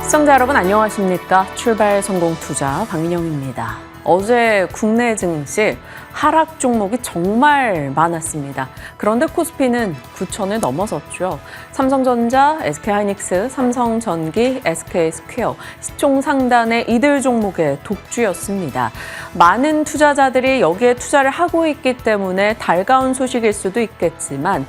시청자 여러분 안녕하십니까? 출발 성공 투자 박민영입니다. 어제 국내 증시 하락 종목이 정말 많았습니다. 그런데 코스피는 9천을 넘어섰죠. 삼성전자, SK하이닉스, 삼성전기, SK스퀘어, 시총 상단의 이들 종목의 독주였습니다. 많은 투자자들이 여기에 투자를 하고 있기 때문에 달가운 소식일 수도 있겠지만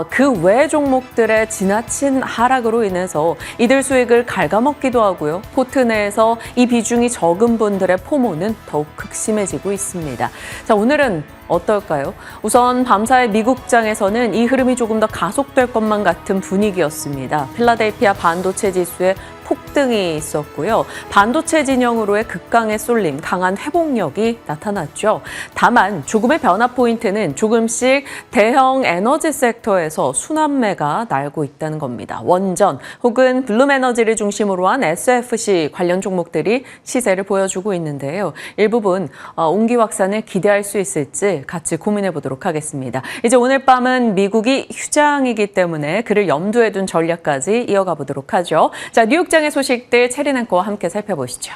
그 외 종목들의 지나친 하락으로 인해서 이들 수익을 갉아먹기도 하고요. 포트 내에서 이 비중이 적은 분들의 포모는 더욱 극심해지고 있습니다. 자, 오늘은 어떨까요? 우선 밤사이 미국장에서는 이 흐름이 조금 더 가속될 것만 같은 분위기였습니다. 필라델피아 반도체 지수의 폭등이 있었고요. 반도체 진영으로의 극강의 쏠림, 강한 회복력이 나타났죠. 다만 조금의 변화 포인트는 조금씩 대형 에너지 섹터에서 순환매가 날고 있다는 겁니다. 원전 혹은 블룸에너지를 중심으로 한 SFC 관련 종목들이 시세를 보여주고 있는데요. 일부분 온기 확산을 기대할 수 있을지 같이 고민해 보도록 하겠습니다. 이제 오늘 밤은 미국이 휴장이기 때문에 그를 염두에 둔 전략까지 이어가 보도록 하죠. 자, 뉴욕장의 소식들 체린 앵커와 함께 살펴보시죠.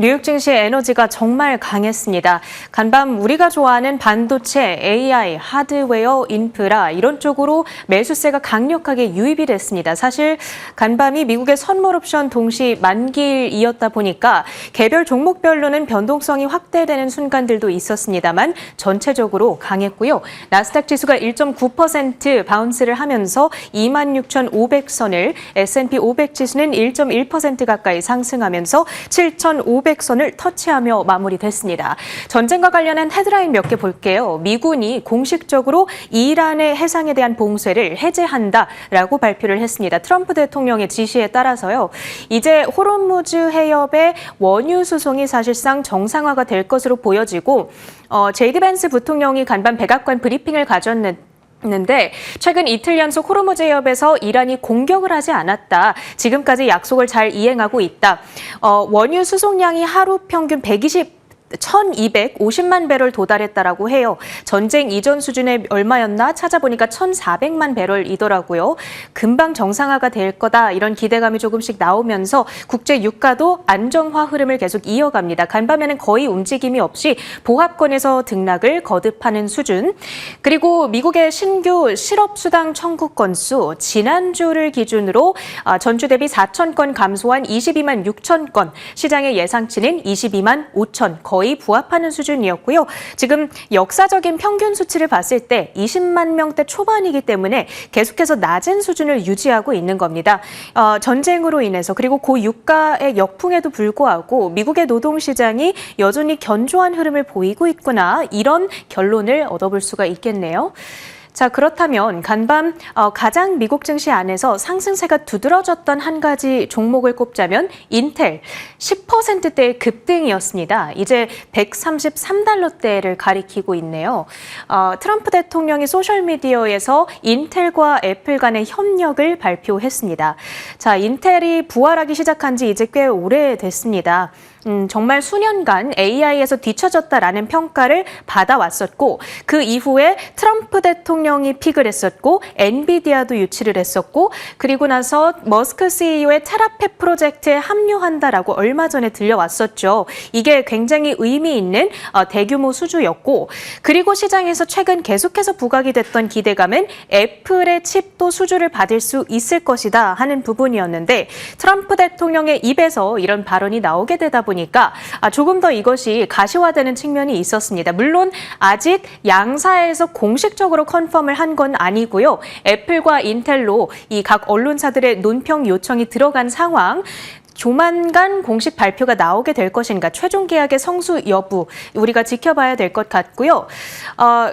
뉴욕 증시 에너지가 정말 강했습니다. 간밤 우리가 좋아하는 반도체, AI, 하드웨어, 인프라 이런 쪽으로 매수세가 강력하게 유입이 됐습니다. 사실 간밤이 미국의 선물 옵션 동시 만기일이었다 보니까 개별 종목별로는 변동성이 확대되는 순간들도 있었습니다만 전체적으로 강했고요. 나스닥 지수가 1.9% 바운스를 하면서 26,500선을, S&P 500 지수는 1.1% 가까이 상승하면서 7,500선을 터치하며 마무리됐습니다. 전쟁과 관련한 헤드라인 몇 개 볼게요. 미군이 공식적으로 이란의 해상에 대한 봉쇄를 해제한다라고 발표를 했습니다. 트럼프 대통령의 지시에 따라서요. 이제 호르무즈 해협의 원유 수송이 사실상 정상화가 될 것으로 보여지고 제이디 벤스 부통령이 간밤 백악관 브리핑을 가졌는데 최근 이틀 연속 호르무즈 해협에서 이란이 공격을 하지 않았다. 지금까지 약속을 잘 이행하고 있다. 원유 수송량이 하루 평균 1,250만 배럴 도달했다라고 해요. 전쟁 이전 수준에 얼마였나 찾아보니까 1,400만 배럴이더라고요. 금방 정상화가 될 거다 이런 기대감이 조금씩 나오면서 국제 유가도 안정화 흐름을 계속 이어갑니다. 간밤에는 거의 움직임이 없이 보합권에서 등락을 거듭하는 수준. 그리고 미국의 신규 실업수당 청구 건수 지난주를 기준으로 전주 대비 4,000건 감소한 22만 6천 건, 시장의 예상치는 22만 5천, 거의 부합하는 수준이었고요. 지금 역사적인 평균 수치를 봤을 때 20만 명대 초반이기 때문에 계속해서 낮은 수준을 유지하고 있는 겁니다. 전쟁으로 인해서 그리고 고유가의 역풍에도 불구하고 미국의 노동시장이 여전히 견조한 흐름을 보이고 있구나, 이런 결론을 얻어볼 수가 있겠네요. 자, 그렇다면 간밤 가장 미국 증시 안에서 상승세가 두드러졌던 한 가지 종목을 꼽자면 인텔 10%대의 급등이었습니다. 이제 133달러대를 가리키고 있네요. 트럼프 대통령이 소셜미디어에서 인텔과 애플 간의 협력을 발표했습니다. 자, 인텔이 부활하기 시작한 지 이제 꽤 오래됐습니다. 정말 수년간 AI에서 뒤처졌다라는 평가를 받아왔었고, 그 이후에 트럼프 대통령이 픽을 했었고, 엔비디아도 유치를 했었고, 그리고 나서 머스크 CEO의 테라페 프로젝트에 합류한다라고 얼마 전에 들려왔었죠. 이게 굉장히 의미 있는 대규모 수주였고, 그리고 시장에서 최근 계속해서 부각이 됐던 기대감은 애플의 칩도 수주를 받을 수 있을 것이다 하는 부분이었는데, 트럼프 대통령의 입에서 이런 발언이 나오게 되다 보니까 조금 더 이것이 가시화되는 측면이 있었습니다. 물론 아직 양사에서 공식적으로 컨펌을 한 건 아니고요. 애플과 인텔로 이 각 언론사들의 논평 요청이 들어간 상황, 조만간 공식 발표가 나오게 될 것인가, 최종 계약의 성수 여부 우리가 지켜봐야 될 것 같고요.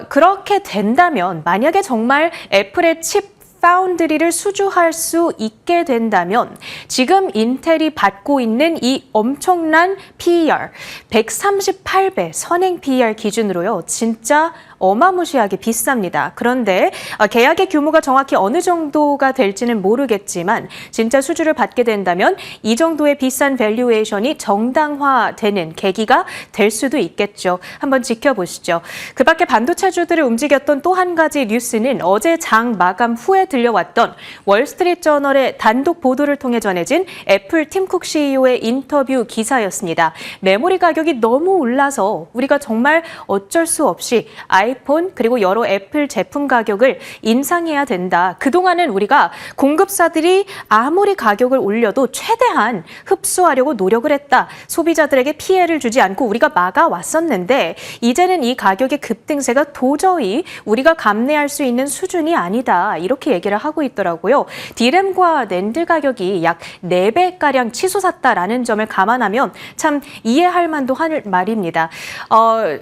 그렇게 된다면, 만약에 정말 애플의 칩 파운드리를 수주할 수 있게 된다면 지금 인텔이 받고 있는 이 엄청난 PER, 138배 선행 PER 기준으로요, 진짜 어마무시하게 비쌉니다. 그런데 계약의 규모가 정확히 어느 정도가 될지는 모르겠지만 진짜 수주를 받게 된다면 이 정도의 비싼 밸류에이션이 정당화되는 계기가 될 수도 있겠죠. 한번 지켜보시죠. 그 밖에 반도체주들을 움직였던 또 한 가지 뉴스는 어제 장 마감 후에 들려왔던 월스트리트저널의 단독 보도를 통해 전해진 애플 팀 쿡 CEO의 인터뷰 기사였습니다. 메모리 가격이 너무 올라서 우리가 정말 어쩔 수 없이 아이폰 그리고 여러 애플 제품 가격을 인상해야 된다. 그동안은 우리가 공급사들이 아무리 가격을 올려도 최대한 흡수하려고 노력을 했다. 소비자들에게 피해를 주지 않고 우리가 막아왔었는데 이제는 이 가격의 급등세가 도저히 우리가 감내할 수 있는 수준이 아니다. 이렇게 얘기를 하고 있더라고요. 디램과 낸드 가격이 약 4배가량 치솟았다라는 점을 감안하면 참 이해할 만도 한 말입니다.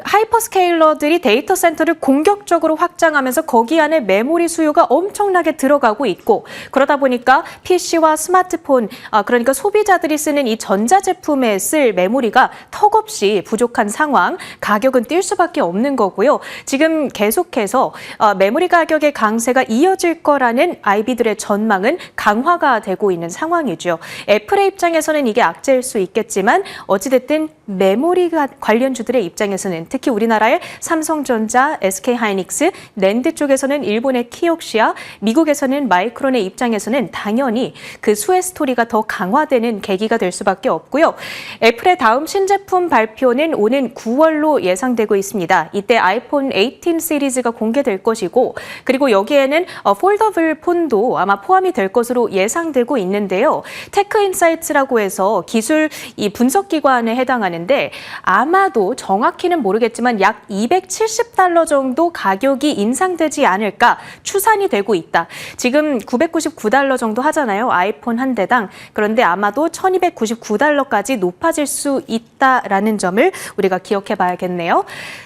하이퍼스케일러들이 데이터 센터를 공격적으로 확장하면서 거기 안에 메모리 수요가 엄청나게 들어가고 있고 그러다 보니까 PC와 스마트폰, 그러니까 소비자들이 쓰는 이 전자제품에 쓸 메모리가 턱없이 부족한 상황, 가격은 뛸 수밖에 없는 거고요. 지금 계속해서 메모리 가격의 강세가 이어질 거라는 IB들의 전망은 강화가 되고 있는 상황이죠. 애플의 입장에서는 이게 악재일 수 있겠지만 어찌됐든 메모리 관련주들의 입장에서는 특히 우리나라의 삼성전자, SK하이닉스, 낸드 쪽에서는 일본의 키옥시아, 미국에서는 마이크론의 입장에서는 당연히 그 수혜 스토리가 더 강화되는 계기가 될 수밖에 없고요. 애플의 다음 신제품 발표는 오는 9월로 예상되고 있습니다. 이때 아이폰 18 시리즈가 공개될 것이고 그리고 여기에는 폴더블 폰도 아마 포함이 될 것으로 예상되고 있는데요. 테크인사이트라고 해서 기술 이 분석기관에 해당하는데 아마도 정확히는 모르겠지만 약 $270 정도 가격이 인상되지 않을까 추산이 되고 있다. 지금 $999 정도 하잖아요. 아이폰 한 대당. 그런데 아마도 $1299까지 높아질 수 있다라는 점을 우리가 기억해 봐야겠네요.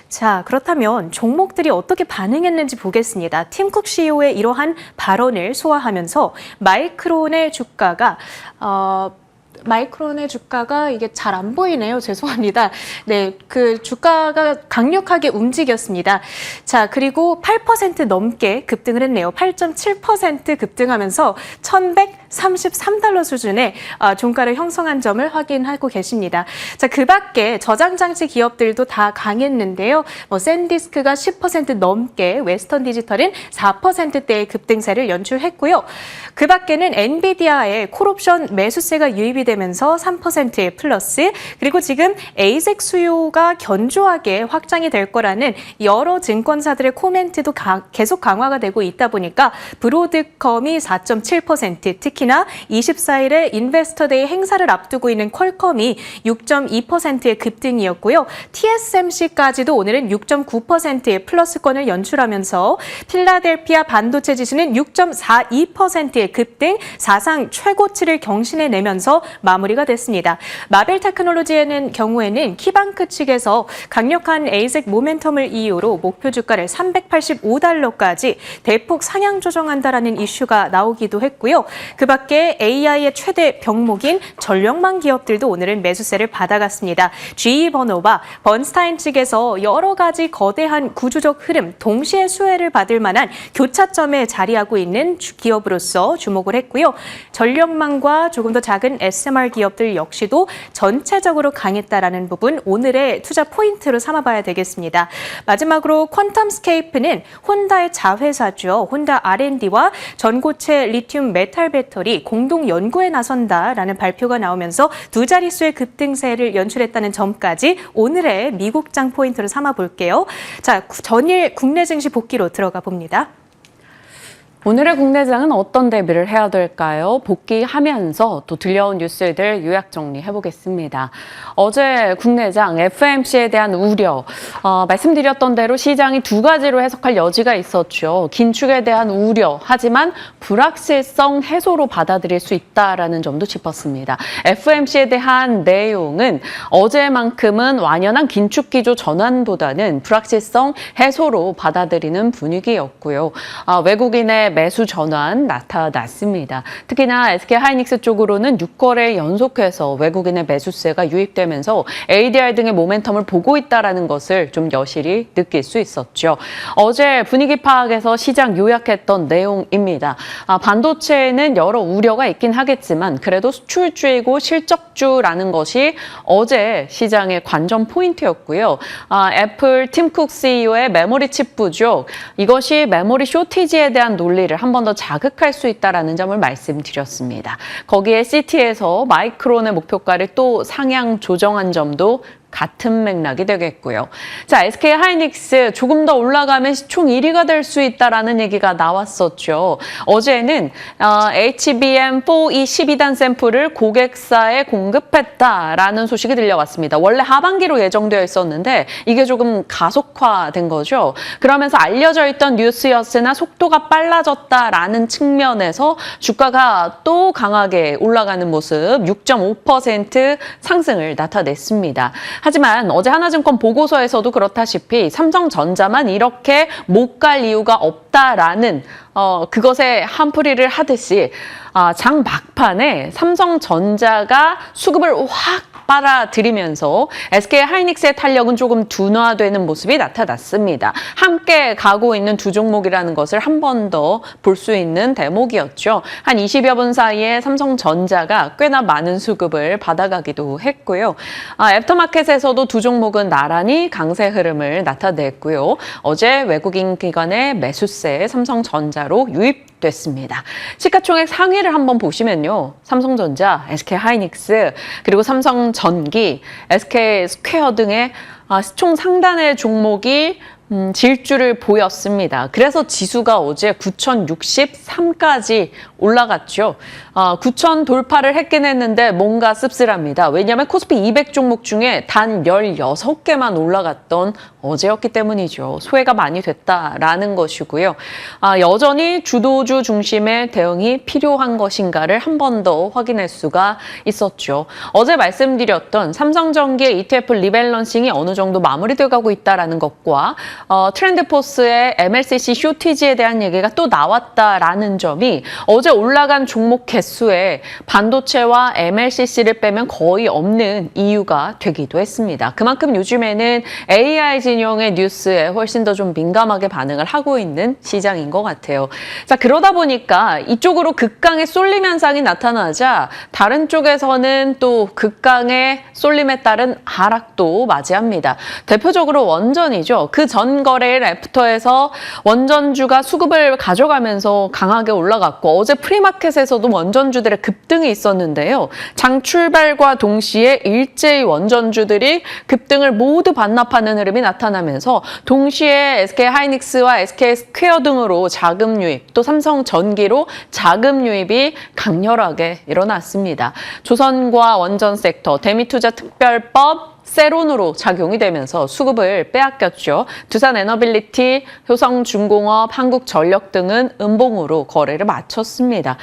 자, 그렇다면 종목들이 어떻게 반응했는지 보겠습니다. 팀 쿡 CEO의 이러한 발언을 소화하면서 마이크론의 주가가 이게 잘 안 보이네요. 죄송합니다. 네, 그 주가가 강력하게 움직였습니다. 자, 그리고 8% 넘게 급등을 했네요. 8.7% 급등하면서 $1,133 수준의 종가를 형성한 점을 확인하고 계십니다. 자, 그 밖에 저장장치 기업들도 다 강했는데요. 샌디스크가 10% 넘게, 웨스턴 디지털은 4%대의 급등세를 연출했고요. 그 밖에는 엔비디아의 콜옵션 매수세가 유입이 되면서 3%의 플러스, 그리고 지금 에이색 수요가 견조하게 확장이 될 거라는 여러 증권사들의 코멘트도 계속 강화가 되고 있다 보니까 브로드컴이 4.7%, 특히나 24일에 인베스터데이 행사를 앞두고 있는 퀄컴이 6.2%의 급등이었고요. TSMC까지도 오늘은 6.9%의 플러스권을 연출하면서 필라델피아 반도체 지수는 6.42%의 급등, 사상 최고치를 경신해내면서 마무리가 됐습니다. 마벨 테크놀로지의 경우에는 키방크 측에서 강력한 에이색 모멘텀을 이유로 목표 주가를 $385까지 대폭 상향 조정한다라는 이슈가 나오기도 했고요. 그 밖에 AI의 최대 병목인 전력망 기업들도 오늘은 매수세를 받아갔습니다. GE 버노바, 번스타인 측에서 여러 가지 거대한 구조적 흐름, 동시에 수혜를 받을 만한 교차점에 자리하고 있는 기업으로서 주목을 했고요. 전력망과 조금 더 작은 SMR 기업들 역시도 전체적으로 강했다라는 부분 오늘의 투자 포인트로 삼아봐야 되겠습니다. 마지막으로 퀀텀스케이프는 혼다의 자회사죠. 혼다 R&D와 전고체 리튬 메탈 배터리 공동 연구에 나선다라는 발표가 나오면서 두 자릿수의 급등세를 연출했다는 점까지 오늘의 미국장 포인트로 삼아볼게요. 자, 전일 국내 증시 복귀로 들어가 봅니다. 오늘의 국내장은 어떤 대비를 해야 될까요? 복귀하면서 또 들려온 뉴스들 요약 정리해보겠습니다. 어제 국내장 FOMC에 대한 우려, 말씀드렸던 대로 시장이 두 가지로 해석할 여지가 있었죠. 긴축에 대한 우려, 하지만 불확실성 해소로 받아들일 수 있다라는 점도 짚었습니다. FOMC에 대한 내용은 어제만큼은 완연한 긴축 기조 전환보다는 불확실성 해소로 받아들이는 분위기였고요. 외국인의 매수 전환 나타났습니다. 특히나 SK 하이닉스 쪽으로는 6거래 연속해서 외국인의 매수세가 유입되면서 ADR 등의 모멘텀을 보고 있다는 것을 좀 여실히 느낄 수 있었죠. 어제 분위기 파악에서 시장 요약했던 내용입니다. 반도체에는 여러 우려가 있긴 하겠지만 그래도 수출주이고 실적주라는 것이 어제 시장의 관전 포인트였고요. 애플 팀 쿡 CEO의 메모리 칩 부족, 이것이 메모리 쇼티지에 대한 논리를 한 번 더 자극할 수 있다는 점을 말씀드렸습니다. 거기에 CT에서 마이크론의 목표가를 또 상향 조정한 점도 같은 맥락이 되겠고요. 자, SK 하이닉스 조금 더 올라가면 시총 1위가 될 수 있다라는 얘기가 나왔었죠. 어제는 HBM4E 12단 샘플을 고객사에 공급했다라는 소식이 들려왔습니다. 원래 하반기로 예정되어 있었는데 이게 조금 가속화된 거죠. 그러면서 알려져 있던 뉴스였으나 속도가 빨라졌다라는 측면에서 주가가 또 강하게 올라가는 모습, 6.5% 상승을 나타냈습니다. 하지만 어제 하나증권 보고서에서도 그렇다시피 삼성전자만 이렇게 못 갈 이유가 없다라는 그것에 한풀이를 하듯이 장 막판에 삼성전자가 수급을 확 빨아들이면서 SK 하이닉스의 탄력은 조금 둔화되는 모습이 나타났습니다. 함께 가고 있는 두 종목이라는 것을 한 번 더 볼 수 있는 대목이었죠. 한 20여 분 사이에 삼성전자가 꽤나 많은 수급을 받아가기도 했고요. 애프터마켓에서도 두 종목은 나란히 강세 흐름을 나타냈고요. 어제 외국인 기관의 매수세 삼성전자로 유입됐습니다. 시가총액 상위를 한번 보시면요. 삼성전자, SK 하이닉스, 그리고 삼성전기, SK 스퀘어 등의 총 상단의 종목이 질주를 보였습니다. 그래서 지수가 어제 9,063까지 올라갔죠. 9,000 돌파를 했긴 했는데 뭔가 씁쓸합니다. 왜냐하면 코스피 200 종목 중에 단 16개만 올라갔던 어제였기 때문이죠. 소외가 많이 됐다라는 것이고요. 여전히 주도주 중심의 대응이 필요한 것인가를 한 번 더 확인할 수가 있었죠. 어제 말씀드렸던 삼성전기의 ETF 리밸런싱이 어느 정도 마무리되어 가고 있다는 것과 트렌드포스의 MLCC 쇼티지에 대한 얘기가 또 나왔다라는 점이 어제 올라간 종목 개수에 반도체와 MLCC를 빼면 거의 없는 이유가 되기도 했습니다. 그만큼 요즘에는 AI 진영의 뉴스에 훨씬 더 좀 민감하게 반응을 하고 있는 시장인 것 같아요. 자, 그러다 보니까 이쪽으로 극강의 쏠림 현상이 나타나자 다른 쪽에서는 또 극강의 쏠림에 따른 하락도 맞이합니다. 대표적으로 원전이죠. 그 전 거래일 애프터에서 원전주가 수급을 가져가면서 강하게 올라갔고 어제 프리마켓에서도 원전주들의 급등이 있었는데요. 장 출발과 동시에 일제히 원전주들이 급등을 모두 반납하는 흐름이 나타나면서 동시에 SK 하이닉스와 SK 스퀘어 등으로 자금 유입, 또 삼성전기로 자금 유입이 강렬하게 일어났습니다. 조선과 원전 섹터, 대미투자 특별법, 세론으로 작용이 되면서 수급을 빼앗겼죠. 두산에너빌리티, 효성중공업, 한국전력 등은 음봉으로 거래를 마쳤습니다.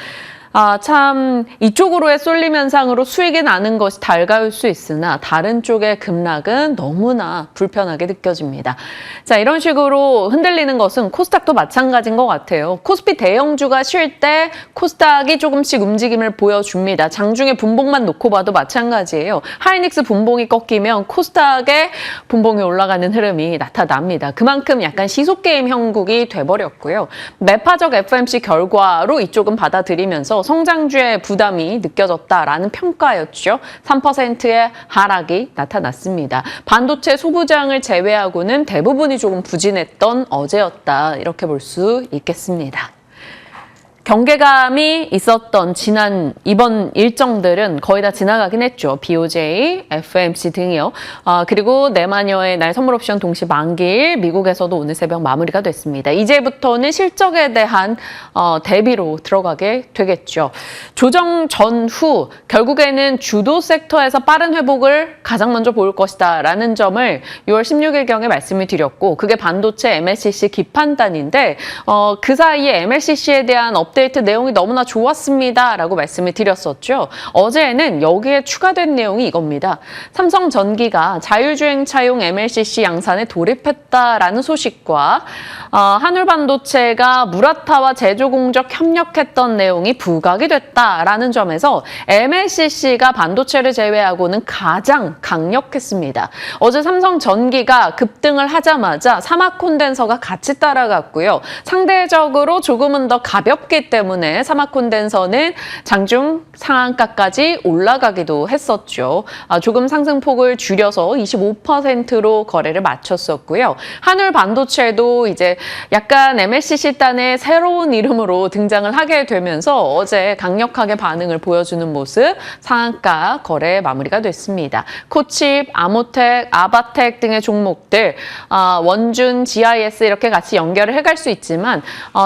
참 이쪽으로의 쏠림 현상으로 수익이 나는 것이 달가울 수 있으나 다른 쪽의 급락은 너무나 불편하게 느껴집니다. 자, 이런 식으로 흔들리는 것은 코스닥도 마찬가지인 것 같아요. 코스피 대형주가 쉴 때 코스닥이 조금씩 움직임을 보여줍니다. 장중에 분봉만 놓고 봐도 마찬가지예요. 하이닉스 분봉이 꺾이면 코스닥의 분봉이 올라가는 흐름이 나타납니다. 그만큼 약간 시소게임 형국이 돼버렸고요. 매파적 FOMC 결과로 이쪽은 받아들이면서 성장주의 부담이 느껴졌다라는 평가였죠. 3%의 하락이 나타났습니다. 반도체 소부장을 제외하고는 대부분이 조금 부진했던 어제였다. 이렇게 볼 수 있겠습니다. 경계감이 있었던 이번 일정들은 거의 다 지나가긴 했죠. BOJ, FOMC 등이요. 그리고 내마녀의 날 선물 옵션 동시 만기일, 미국에서도 오늘 새벽 마무리가 됐습니다. 이제부터는 실적에 대한 대비로 들어가게 되겠죠. 조정 전후 결국에는 주도 섹터에서 빠른 회복을 가장 먼저 보일 것이다 라는 점을 6월 16일경에 말씀을 드렸고 그게 반도체 MLCC 기판단인데 그 사이에 MLCC에 대한 업데이트 내용이 너무나 좋았습니다라고 말씀을 드렸었죠. 어제는 여기에 추가된 내용이 이겁니다. 삼성전기가 자율주행차용 MLCC 양산에 돌입했다라는 소식과 한울반도체가 무라타와 제조공적 협력했던 내용이 부각이 됐다라는 점에서 MLCC가 반도체를 제외하고는 가장 강력했습니다. 어제 삼성전기가 급등을 하자마자 사막 콘덴서가 같이 따라갔고요. 상대적으로 조금은 더 가볍기 때문에 사막 콘덴서는 장중 상한가까지 올라가기도 했었죠. 조금 상승폭을 줄여서 25%로 거래를 마쳤었고요. 한울 반도체도 이제 약간 MLCC 단의 새로운 이름으로 등장을 하게 되면서 어제 강력하게 반응을 보여주는 모습, 상한가 거래 마무리가 됐습니다. 코칩, 아모텍, 아바텍 등의 종목들, 원준, GIS 이렇게 같이 연결을 해갈 수 있지만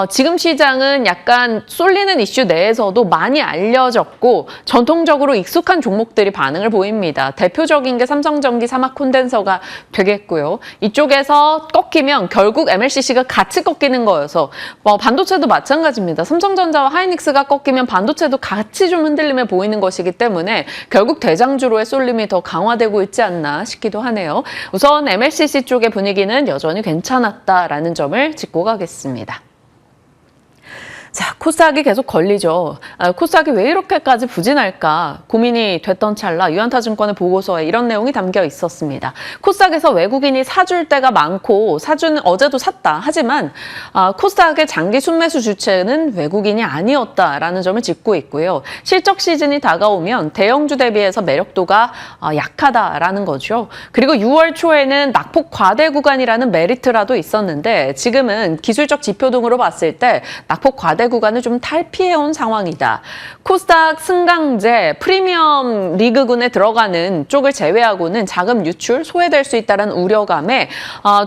지금 시장은 약간 쏠리는 이슈 내에서도 많이 알려졌고 전통적으로 익숙한 종목들이 반응을 보입니다. 대표적인 게 삼성전기 사막 콘덴서가 되겠고요. 이쪽에서 꺾이면 결국 MLCC가 같이 꺾이는 거여서 반도체도 마찬가지입니다. 삼성전자와 하이닉스가 꺾이면 반도체도 같이 좀 흔들림을 보이는 것이기 때문에 결국 대장주로의 쏠림이 더 강화되고 있지 않나 싶기도 하네요. 우선 MLCC 쪽의 분위기는 여전히 괜찮았다라는 점을 짚고 가겠습니다. 자, 코스닥이 계속 걸리죠. 코스닥이 왜 이렇게까지 부진할까 고민이 됐던 찰나 유한타증권의 보고서에 이런 내용이 담겨 있었습니다. 코스닥에서 외국인이 사줄 때가 많고 사주는 어제도 샀다. 하지만 코스닥의 장기 순매수 주체는 외국인이 아니었다라는 점을 짚고 있고요. 실적 시즌이 다가오면 대형주 대비해서 매력도가 약하다라는 거죠. 그리고 6월 초에는 낙폭 과대 구간이라는 메리트라도 있었는데 지금은 기술적 지표 등으로 봤을 때 낙폭 과대 구간을 좀 탈피해온 상황이다. 코스닥 승강제 프리미엄 리그군에 들어가는 쪽을 제외하고는 자금 유출 소외될 수 있다는 우려감에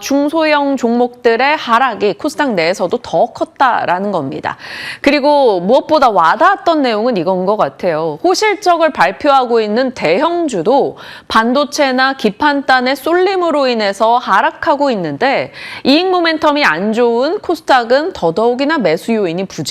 중소형 종목들의 하락이 코스닥 내에서도 더 컸다라는 겁니다. 그리고 무엇보다 와닿았던 내용은 이건 것 같아요. 호실적을 발표하고 있는 대형주도 반도체나 기판단의 쏠림으로 인해서 하락하고 있는데 이익 모멘텀이 안 좋은 코스닥은 더더욱이나 매수 요인이 부재하다.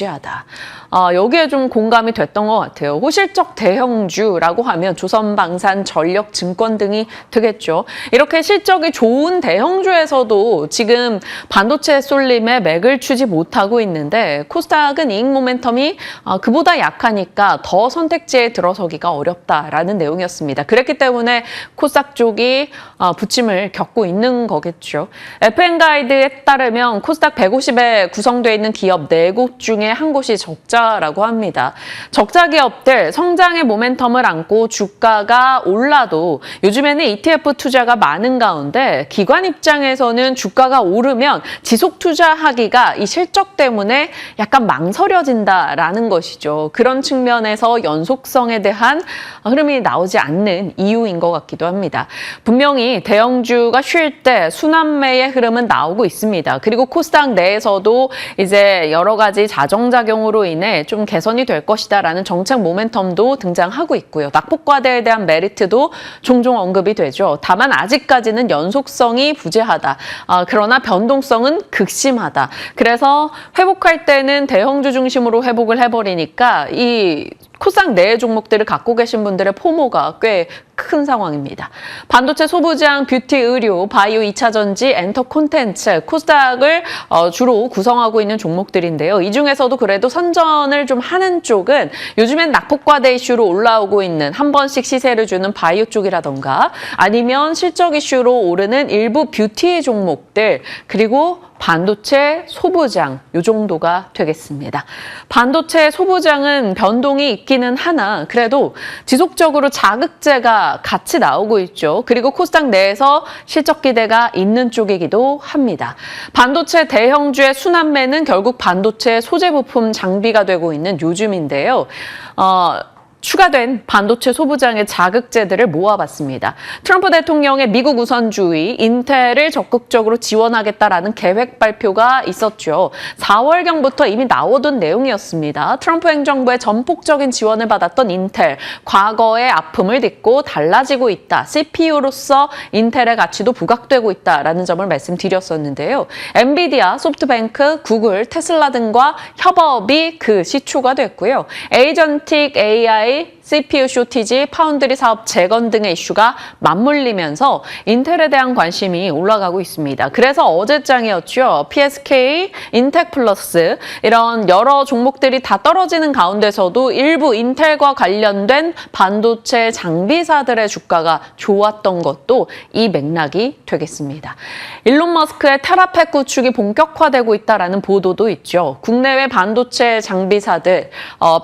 여기에 좀 공감이 됐던 것 같아요. 호실적 대형주라고 하면 조선방산, 전력증권 등이 되겠죠. 이렇게 실적이 좋은 대형주에서도 지금 반도체 쏠림에 맥을 추지 못하고 있는데 코스닥은 이익 모멘텀이 그보다 약하니까 더 선택지에 들어서기가 어렵다라는 내용이었습니다. 그랬기 때문에 코스닥 쪽이 부침을 겪고 있는 거겠죠. FN가이드에 따르면 코스닥 150에 구성되어 있는 기업 4곳 중에 한 곳이 적자라고 합니다. 적자 기업들 성장의 모멘텀을 안고 주가가 올라도 요즘에는 ETF 투자가 많은 가운데 기관 입장에서는 주가가 오르면 지속 투자하기가 이 실적 때문에 약간 망설여진다라는 것이죠. 그런 측면에서 연속성에 대한 흐름이 나오지 않는 이유인 것 같기도 합니다. 분명히 대형주가 쉴 때 순환매의 흐름은 나오고 있습니다. 그리고 코스닥 내에서도 이제 여러 가지 자정작용으로 인해 좀 개선이 될 것이다라는 정책 모멘텀도 등장하고 있고요. 낙폭 과대에 대한 메리트도 종종 언급이 되죠. 다만 아직까지는 연속성이 부재하다. 그러나 변동성은 극심하다. 그래서 회복할 때는 대형주 중심으로 회복을 해버리니까 이 코스닥 내 종목들을 갖고 계신 분들의 포모가 꽤 큰 상황입니다. 반도체 소부장, 뷰티, 의료, 바이오, 2차전지, 엔터 콘텐츠, 코스닥을 주로 구성하고 있는 종목들인데요. 이 중에서도 그래도 선전을 좀 하는 쪽은 요즘엔 낙폭과대 이슈로 올라오고 있는 한 번씩 시세를 주는 바이오 쪽이라던가 아니면 실적 이슈로 오르는 일부 뷰티 종목들 그리고 반도체 소부장 요 정도가 되겠습니다. 반도체 소부장은 변동이 있기는 하나 그래도 지속적으로 자극제가 같이 나오고 있죠. 그리고 코스닥 내에서 실적 기대가 있는 쪽이기도 합니다. 반도체 대형주의 순환매는 결국 반도체 소재 부품 장비가 되고 있는 요즘인데요. 추가된 반도체 소부장의 자극제들을 모아봤습니다. 트럼프 대통령의 미국 우선주의, 인텔을 적극적으로 지원하겠다라는 계획 발표가 있었죠. 4월경부터 이미 나오던 내용이었습니다. 트럼프 행정부의 전폭적인 지원을 받았던 인텔, 과거의 아픔을 딛고 달라지고 있다. CPU로서 인텔의 가치도 부각되고 있다라는 점을 말씀드렸었는데요. 엔비디아, 소프트뱅크, 구글, 테슬라 등과 협업이 그 시초가 됐고요. 에이전틱 AI, CPU 쇼티지, 파운드리 사업 재건 등의 이슈가 맞물리면서 인텔에 대한 관심이 올라가고 있습니다. 그래서 어제장이었죠. PSK, 인텍플러스 이런 여러 종목들이 다 떨어지는 가운데서도 일부 인텔과 관련된 반도체 장비사들의 주가가 좋았던 것도 이 맥락이 되겠습니다. 일론 머스크의 테라팩 구축이 본격화되고 있다는 보도도 있죠. 국내외 반도체 장비사들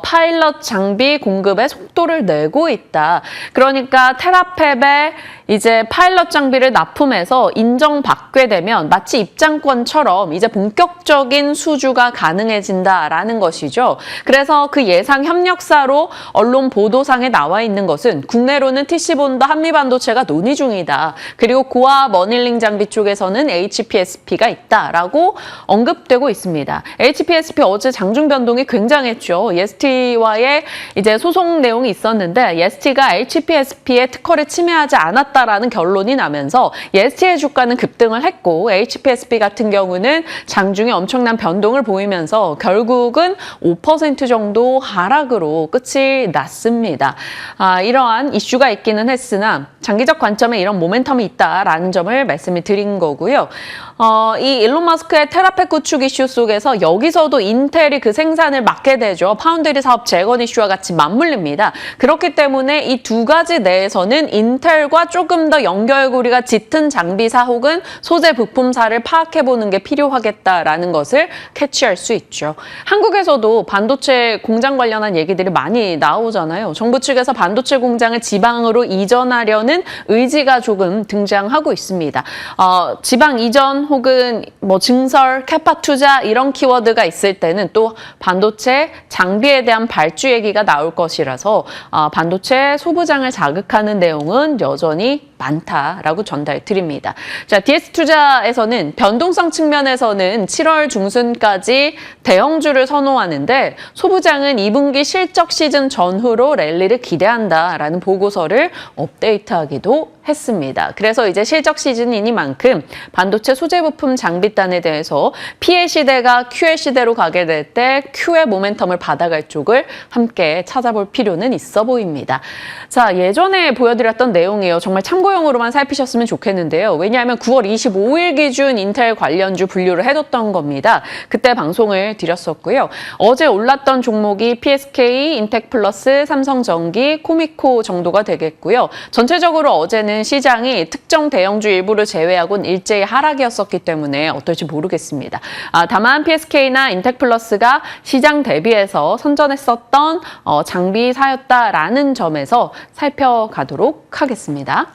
파일럿 장비 공급에 속도를 내고 있다. 그러니까 테라팹에 이제 파일럿 장비를 납품해서 인정받게 되면 마치 입장권처럼 이제 본격적인 수주가 가능해진다라는 것이죠. 그래서 그 예상 협력사로 언론 보도상에 나와 있는 것은 국내로는 TC본과 한미반도체가 논의 중이다. 그리고 고압 어닐링 장비 쪽에서는 HPSP가 있다라고 언급되고 있습니다. HPSP 어제 장중 변동이 굉장했죠. 예스티와의 이제 소송 내용이 있었는데 예스티가 HPSP의 특허를 침해하지 않았다라는 결론이 나면서 예스티의 주가는 급등을 했고 HPSP 같은 경우는 장중에 엄청난 변동을 보이면서 결국은 5% 정도 하락으로 끝이 났습니다. 이러한 이슈가 있기는 했으나 장기적 관점에 이런 모멘텀이 있다라는 점을 말씀을 드린 거고요. 이 일론 머스크의 테라팩 구축 이슈 속에서 여기서도 인텔이 그 생산을 맡게 되죠. 파운드리 사업 재건 이슈와 같이 맞물립니다. 그렇기 때문에 이 두 가지 내에서는 인텔과 조금 더 연결고리가 짙은 장비사 혹은 소재 부품사를 파악해보는 게 필요하겠다라는 것을 캐치할 수 있죠. 한국에서도 반도체 공장 관련한 얘기들이 많이 나오잖아요. 정부 측에서 반도체 공장을 지방으로 이전하려는 의지가 조금 등장하고 있습니다. 지방 이전 혹은 뭐 증설, 캐파 투자 이런 키워드가 있을 때는 또 반도체 장비에 대한 발주 얘기가 나올 것이라서 반도체 소부장을 자극하는 내용은 여전히 많다라고 전달드립니다. 자, DS투자에서는 변동성 측면에서는 7월 중순까지 대형주를 선호하는데 소부장은 2분기 실적 시즌 전후로 랠리를 기대한다라는 보고서를 업데이트하기도 했습니다. 그래서 이제 실적 시즌이니만큼 반도체 소재 부품 장비단에 대해서 P의 시대가 Q의 시대로 가게 될 때 Q의 모멘텀을 받아갈 쪽을 함께 찾아볼 필요는 있어 보입니다. 자, 예전에 보여드렸던 내용이에요. 정말 참고용으로만 살피셨으면 좋겠는데요. 왜냐하면 9월 25일 기준 인텔 관련주 분류를 해뒀던 겁니다. 그때 방송을 드렸었고요. 어제 올랐던 종목이 PSK, 인텍플러스, 삼성전기, 코미코 정도가 되겠고요. 전체적으로 어제는 시장이 특정 대형주 일부를 제외하고는 일제히 하락이었었기 때문에 어떨지 모르겠습니다. 다만 PSK나 인텍플러스가 시장 대비해서 선전했었던 장비사였다라는 점에서 살펴가도록 하겠습니다.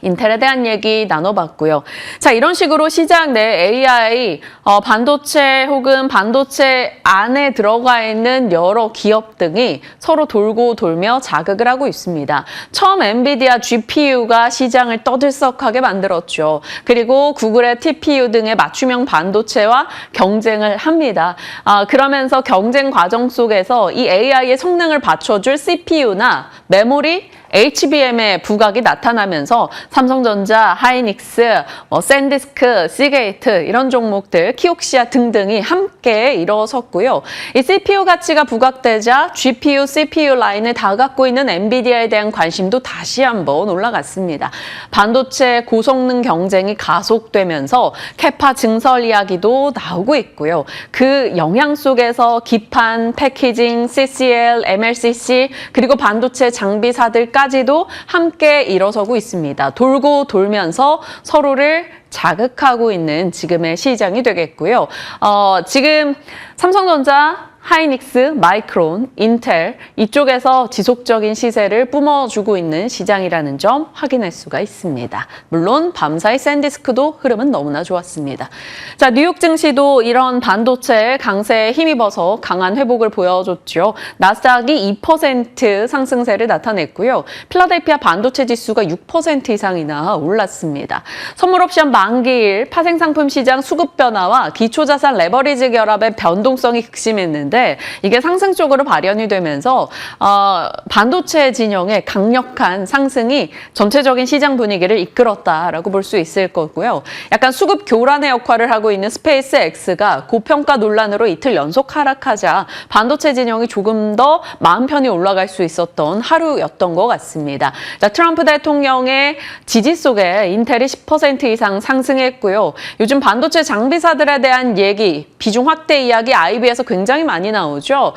인텔에 대한 얘기 나눠봤고요. 자, 이런 식으로 시장 내 AI, 반도체 혹은 반도체 안에 들어가 있는 여러 기업 등이 서로 돌고 돌며 자극을 하고 있습니다. 처음 엔비디아 GPU가 시장을 떠들썩하게 만들었죠. 그리고 구글의 TPU 등의 맞춤형 반도체와 경쟁을 합니다. 그러면서 경쟁 과정 속에서 이 AI의 성능을 받쳐줄 CPU나 메모리, HBM의 부각이 나타나면서 삼성전자, 하이닉스, 샌디스크, 시게이트 이런 종목들, 키옥시아 등등이 함께 일어섰고요. 이 CPU 가치가 부각되자 GPU, CPU 라인을 다 갖고 있는 엔비디아에 대한 관심도 다시 한번 올라갔습니다. 반도체 고성능 경쟁이 가속되면서 캐파 증설 이야기도 나오고 있고요. 그 영향 속에서 기판, 패키징, CCL, MLCC 그리고 반도체 장비사들까지도 함께 일어서고 있습니다. 돌고 돌면서 서로를 자극하고 있는 지금의 시장이 되겠고요. 지금 삼성전자, 하이닉스, 마이크론, 인텔 이쪽에서 지속적인 시세를 뿜어주고 있는 시장이라는 점 확인할 수가 있습니다. 물론 밤사이 샌디스크도 흐름은 너무나 좋았습니다. 자, 뉴욕 증시도 이런 반도체 강세에 힘입어서 강한 회복을 보여줬죠. 나스닥이 2% 상승세를 나타냈고요. 필라델피아 반도체 지수가 6% 이상이나 올랐습니다. 선물 옵션 만기일, 파생상품 시장 수급 변화와 기초자산 레버리지 결합의 변동성이 극심했는데 이게 상승 쪽으로 발현이 되면서 반도체 진영의 강력한 상승이 전체적인 시장 분위기를 이끌었다라고 볼 수 있을 거고요. 약간 수급 교란의 역할을 하고 있는 스페이스X가 고평가 논란으로 이틀 연속 하락하자 반도체 진영이 조금 더 마음 편히 올라갈 수 있었던 하루였던 것 같습니다. 자, 트럼프 대통령의 지지 속에 인텔이 10% 이상 상승했고요. 요즘 반도체 장비사들에 대한 얘기, 비중 확대 이야기 IB에서 굉장히 많이 나오죠.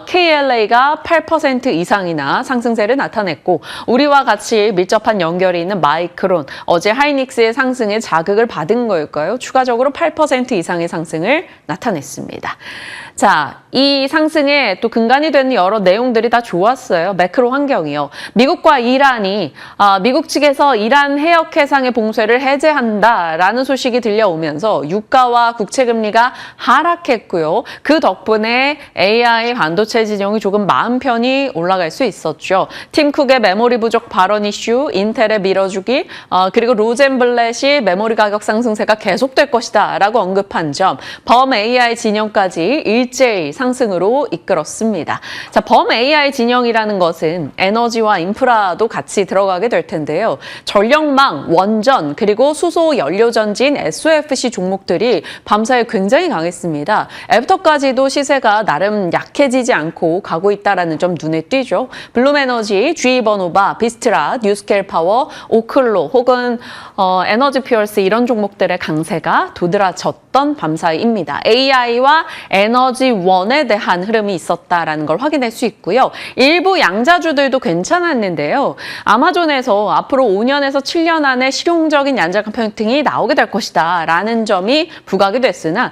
KLA가 8% 이상이나 상승세를 나타냈고 우리와 같이 밀접한 연결이 있는 마이크론, 어제 하이닉스의 상승에 자극을 받은 걸까요? 추가적으로 8% 이상의 상승을 나타냈습니다. 자, 이 상승에 또 근간이 되는 여러 내용들이 다 좋았어요. 매크로 환경이요. 미국과 이란이 미국 측에서 이란 해역 해상의 봉쇄를 해제한다라는 소식이 들려오면서 유가와 국채금리가 하락했고요. 그 덕분에 AI 반도체 진영이 조금 마음 편히 올라갈 수 있었죠. 팀 쿡의 메모리 부족 발언 이슈, 인텔의 밀어주기, 그리고 로젠블렛이 메모리 가격 상승세가 계속될 것이다 라고 언급한 점, 범 AI 진영까지 일제히 상승으로 이끌었습니다. 자, 범 AI 진영이라는 것은 에너지와 인프라도 같이 들어가게 될 텐데요. 전력망, 원전, 그리고 수소 연료전지인 SOFC 종목들이 밤사이 굉장히 강했습니다. 애프터까지도 시세가 나름 약해지지 않고 가고 있다는 점 눈에 띄죠. 블룸에너지, GE버노바, 비스트라, 뉴스케일 파워, 오클로 혹은 에너지 퓨얼스 이런 종목들의 강세가 도드라졌던 밤사이입니다. AI와 에너지원에 대한 흐름이 있었다라는 걸 확인할 수 있고요. 일부 양자주들도 괜찮았는데요. 아마존에서 앞으로 5년에서 7년 안에 실용적인 양자 컴퓨팅이 나오게 될 것이다 라는 점이 부각이 됐으나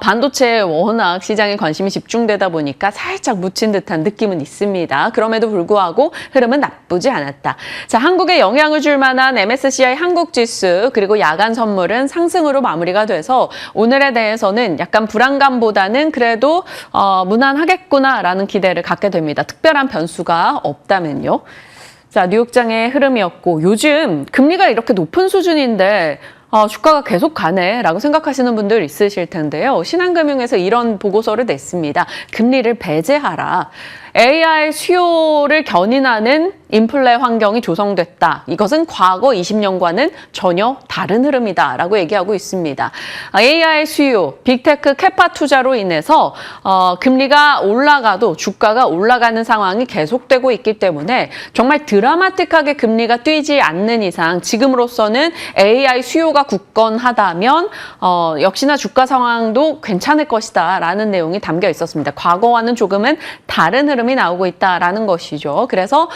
반도체에 워낙 시장에 관심이 집중되다 보니까 살짝 묻힌 듯한 느낌은 있습니다. 그럼에도 불구하고 흐름은 나쁘지 않았다. 자, 한국에 영향을 줄 만한 MSCI 한국지수 그리고 야간 선물은 상승으로 마무리가 돼서 오늘에 대해서는 약간 불안감보다는 그래도 무난하겠구나라는 기대를 갖게 됩니다. 특별한 변수가 없다면요. 자, 뉴욕장의 흐름이었고 요즘 금리가 이렇게 높은 수준인데 주가가 계속 가네 라고 생각하시는 분들 있으실 텐데요. 신한금융에서 이런 보고서를 냈습니다. 금리를 배제하라. AI 수요를 견인하는 인플레 환경이 조성됐다. 이것은 과거 20년과는 전혀 다른 흐름이다라고 얘기하고 있습니다. AI 수요, 빅테크 캐파 투자로 인해서 금리가 올라가도 주가가 올라가는 상황이 계속되고 있기 때문에 정말 드라마틱하게 금리가 뛰지 않는 이상 지금으로서는 AI 수요가 굳건하다면 역시나 주가 상황도 괜찮을 것이다 라는 내용이 담겨 있었습니다. 과거와는 조금은 다른 흐름이 나오고 있다라는 것이죠. 그래서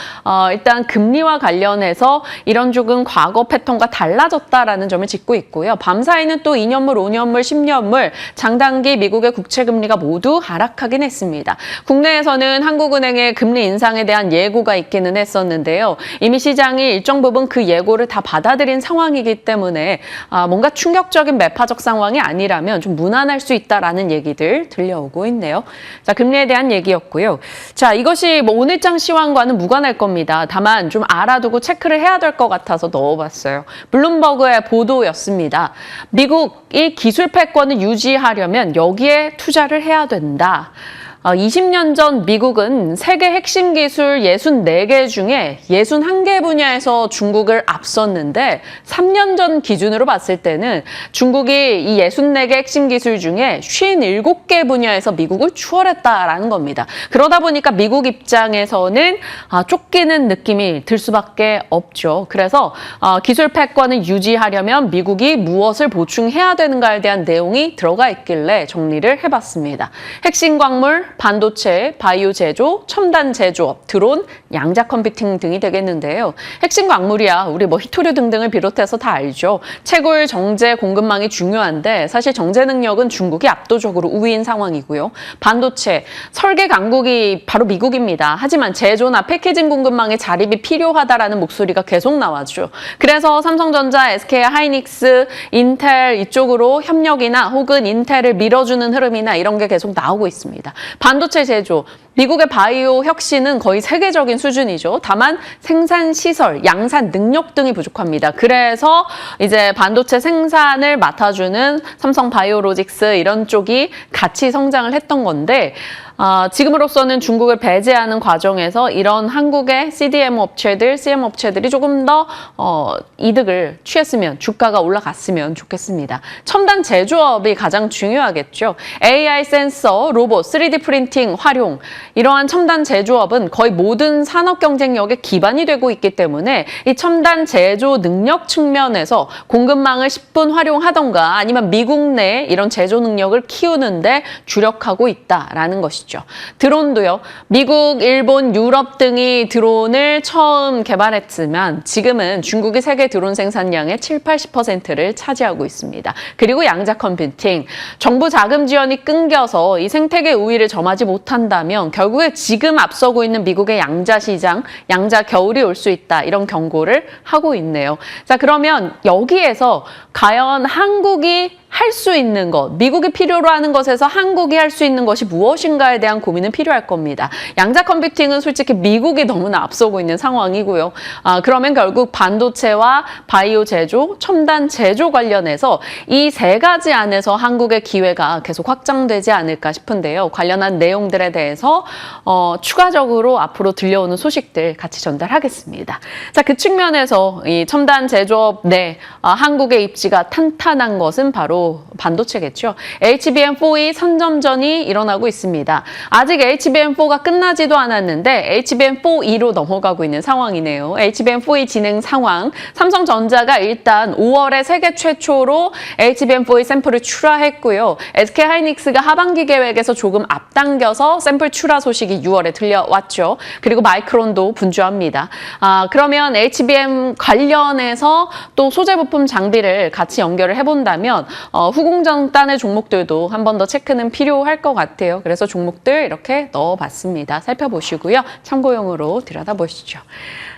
일단 금리와 관련해서 이런 조금 과거 패턴과 달라졌다라는 점을 짚고 있고요. 밤사이는 또 2년물, 5년물, 10년물, 장단기 미국의 국채금리가 모두 하락하긴 했습니다. 국내에서는 한국은행의 금리 인상에 대한 예고가 있기는 했었는데요. 이미 시장이 일정 부분 그 예고를 다 받아들인 상황이기 때문에 뭔가 충격적인 매파적 상황이 아니라면 좀 무난할 수 있다라는 얘기들 들려오고 있네요. 자, 금리에 대한 얘기였고요. 자, 이것이 뭐 오늘장 시황과는 무관할 겁니다. 다만 좀 알아두고 체크를 해야 될 것 같아서 넣어봤어요. 블룸버그의 보도였습니다. 미국이 기술 패권을 유지하려면 여기에 투자를 해야 된다. 20년 전 미국은 세계 핵심 기술 64개 중에 61개 분야에서 중국을 앞섰는데 3년 전 기준으로 봤을 때는 중국이 이 64개 핵심 기술 중에 57개 분야에서 미국을 추월했다라는 겁니다. 그러다 보니까 미국 입장에서는 쫓기는 느낌이 들 수밖에 없죠. 그래서 기술 패권을 유지하려면 미국이 무엇을 보충해야 되는가에 대한 내용이 들어가 있길래 정리를 해봤습니다. 핵심 광물, 반도체, 바이오 제조, 첨단 제조업, 드론, 양자 컴퓨팅 등이 되겠는데요. 핵심 광물이야 우리 뭐 히토류 등등을 비롯해서 다 알죠. 채굴, 정제, 공급망이 중요한데 사실 정제 능력은 중국이 압도적으로 우위인 상황이고요. 반도체, 설계 강국이 바로 미국입니다. 하지만 제조나 패키징 공급망의 자립이 필요하다라는 목소리가 계속 나왔죠. 그래서 삼성전자, SK 하이닉스, 인텔 이쪽으로 협력이나 혹은 인텔을 밀어주는 흐름이나 이런 게 계속 나오고 있습니다. 반도체 제조, 미국의 바이오 혁신은 거의 세계적인 수준이죠. 다만 생산 시설, 양산 능력 등이 부족합니다. 그래서 이제 반도체 생산을 맡아주는 삼성 바이오로직스 이런 쪽이 같이 성장을 했던 건데 지금으로서는 중국을 배제하는 과정에서 이런 한국의 CDMO 업체들, CM 업체들이 조금 더 이득을 취했으면, 주가가 올라갔으면 좋겠습니다. 첨단 제조업이 가장 중요하겠죠. AI 센서, 로봇, 3D 프린팅 활용, 이러한 첨단 제조업은 거의 모든 산업 경쟁력의 기반이 되고 있기 때문에 이 첨단 제조 능력 측면에서 공급망을 10분 활용하던가 아니면 미국 내 이런 제조 능력을 키우는데 주력하고 있다라는 것이죠. 드론도요. 미국, 일본, 유럽 등이 드론을 처음 개발했지만 지금은 중국이 세계 드론 생산량의 70~80%를 차지하고 있습니다. 그리고 양자 컴퓨팅. 정부 자금 지원이 끊겨서 이 생태계 우위를 점하지 못한다면 결국에 지금 앞서고 있는 미국의 양자 시장, 양자 겨울이 올 수 있다. 이런 경고를 하고 있네요. 자, 그러면 여기에서 과연 한국이 할 수 있는 것, 미국이 필요로 하는 것에서 한국이 할 수 있는 것이 무엇인가에 대한 고민은 필요할 겁니다. 양자 컴퓨팅은 솔직히 미국이 너무나 앞서고 있는 상황이고요. 그러면 결국 반도체와 바이오 제조, 첨단 제조 관련해서 이 세 가지 안에서 한국의 기회가 계속 확장되지 않을까 싶은데요. 관련한 내용들에 대해서 추가적으로 앞으로 들려오는 소식들 같이 전달하겠습니다. 자, 그 측면에서 이 첨단 제조업 내 한국의 입지가 탄탄한 것은 바로 반도체겠죠. HBM4E 선점전이 일어나고 있습니다. 아직 HBM4가 끝나지도 않았는데 HBM4E로 넘어가고 있는 상황이네요. HBM4E 진행 상황. 삼성전자가 일단 5월에 세계 최초로 HBM4E 샘플을 출하했고요. SK 하이닉스가 하반기 계획에서 조금 앞당겨서 샘플 출하 소식이 6월에 들려왔죠. 그리고 마이크론도 분주합니다. 그러면 HBM 관련해서 또 소재 부품 장비를 같이 연결을 해본다면 후공정단의 종목들도 한 번 더 체크는 필요할 것 같아요. 그래서 종목들 이렇게 넣어봤습니다. 살펴보시고요. 참고용으로 들여다보시죠.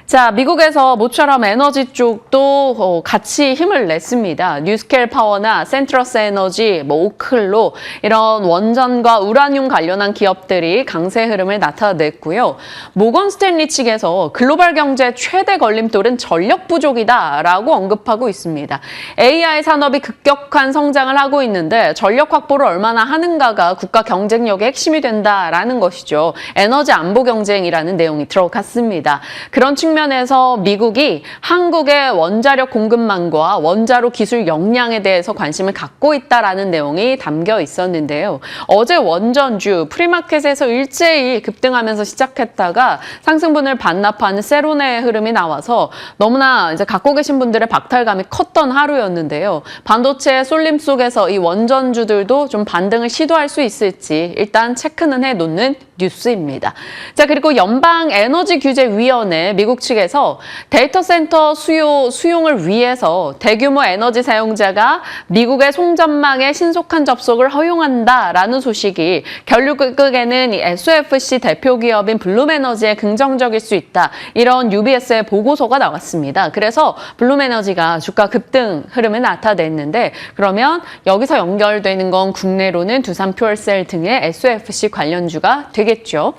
자, 미국에서 모처럼 에너지 쪽도 같이 힘을 냈습니다. 뉴스케일 파워나 센트러스 에너지, 오클로 이런 원전과 우라늄 관련한 기업들이 강세 흐름을 나타냈고요. 모건 스탠리 측에서 글로벌 경제 최대 걸림돌은 전력 부족이다라고 언급하고 있습니다. AI 산업이 급격한 성장을 하고 있는데 전력 확보를 얼마나 하는가가 국가 경쟁력의 핵심이 된다라는 것이죠. 에너지 안보 경쟁이라는 내용이 들어갔습니다. 그런 측면에서 미국이 한국의 원자력 공급망과 원자로 기술 역량에 대해서 관심을 갖고 있다라는 내용이 담겨 있었는데요. 어제 원전주 프리마켓에서 일제히 급등하면서 시작했다가 상승분을 반납하는 세론의 흐름이 나와서 너무나 이제 갖고 계신 분들의 박탈감이 컸던 하루였는데요. 반도체의 쏠림 속에서 이 원전주들도 좀 반등을 시도할 수 있을지 일단 체크는 해놓는 뉴스입니다. 자, 그리고 연방에너지규제위원회 미국 측에서 데이터 센터 수용을 위해서 대규모 에너지 사용자가 미국의 송전망에 신속한 접속을 허용한다라는 소식이 결국에는 이 SOFC 대표 기업인 블룸에너지에 긍정적일 수 있다. 이런 UBS의 보고서가 나왔습니다. 그래서 블룸에너지가 주가 급등 흐름을 나타냈는데 그러면 여기서 연결되는 건 국내로는 두산퓨얼셀 등의 SOFC 관련주가 되겠죠.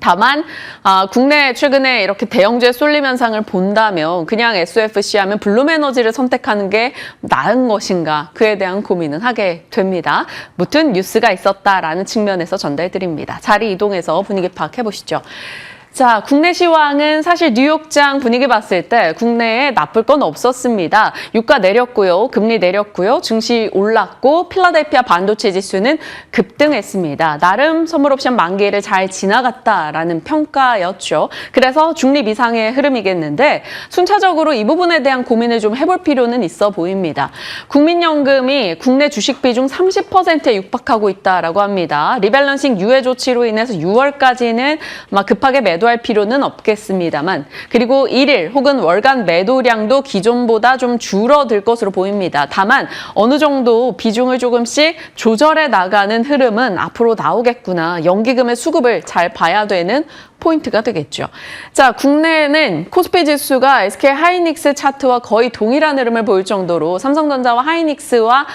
다만 국내 최근에 이렇게 대형주의 쏠림 현상을 본다면 그냥 SOFC 하면 블룸에너지를 선택하는 게 나은 것인가 그에 대한 고민은 하게 됩니다. 무튼 뉴스가 있었다라는 측면에서 전달드립니다. 자리 이동해서 분위기 파악해보시죠. 자, 국내 시황은 사실 뉴욕장 분위기 봤을 때 국내에 나쁠 건 없었습니다. 유가 내렸고요. 금리 내렸고요. 증시 올랐고 필라델피아 반도체 지수는 급등했습니다. 나름 선물 옵션 만기를 잘 지나갔다라는 평가였죠. 그래서 중립 이상의 흐름이겠는데 순차적으로 이 부분에 대한 고민을 좀 해볼 필요는 있어 보입니다. 국민연금이 국내 주식 비중 30%에 육박하고 있다라고 합니다. 리밸런싱 유예 조치로 인해서 6월까지는 막 급하게 매도할 필요는 없겠습니다만 그리고 1일 혹은 월간 매도량도 기존보다 좀 줄어들 것으로 보입니다. 다만 어느 정도 비중을 조금씩 조절해 나가는 흐름은 앞으로 나오겠구나. 연기금의 수급을 잘 봐야 되는 포인트가 되겠죠. 자, 국내에는 코스피 지수가 SK 하이닉스 차트와 거의 동일한 흐름을 보일 정도로 삼성전자와 하이닉스와